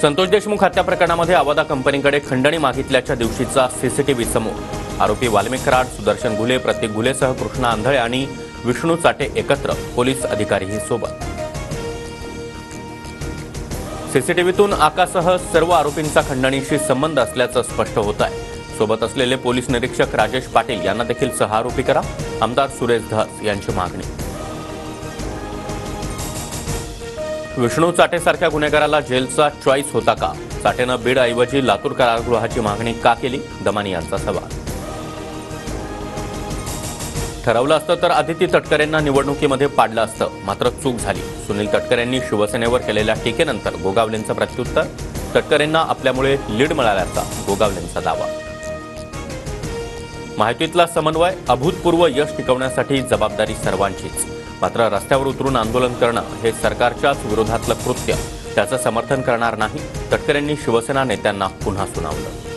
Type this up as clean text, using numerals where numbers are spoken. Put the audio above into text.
संतोष देशमुख हत्या प्रकरणामध्ये अवादा कंपनीकडे खंडणी मागितल्याच्या दिवशीचा सीसीटीव्ही समोर. आरोपी वाल्मिक कराड, सुदर्शन घुले, प्रतीक घुलेसह कृष्णा आंधळे आणि विष्णू चाटे एकत्र, पोलीस अधिकारीही सोबत. सीसीटीव्हीतून आकासह सर्व आरोपींचा खंडणीशी संबंध असल्याचं स्पष्ट होत आहे. सोबत असलेले पोलीस निरीक्षक राजेश पाटील यांना देखील सहआरोपी करा, आमदार सुरेश धस यांची मागणी. विष्णू चाटेसारख्या गुन्हेगाराला जेलचा चॉईस होता का? चाटेनं बीडऐवजी लातूर कारागृहाची मागणी का केली? दमानी यांचा सवाल. ठरवलं असतं तर आदिती तटकरेंना निवडणुकीमध्ये पाडलं असतं, मात्र चूक झाली. सुनील तटकरेंनी शिवसेनेवर केलेल्या टीकेनंतर गोगावलेंचं प्रत्युत्तर. तटकरेंना आपल्यामुळे लीड मिळाल्याचा गोगावलेंचा दावा. माहितीतला समन्वय, अभूतपूर्व यश टिकवण्यासाठी जबाबदारी सर्वांचीच. मात्र रस्त्यावर उतरून आंदोलन करणं हे सरकारच्याच विरोधातलं कृत्य. त्याचं समर्थन करणार नाही, तटकरेंनी शिवसेना नेत्यांना पुन्हा सुनावलं.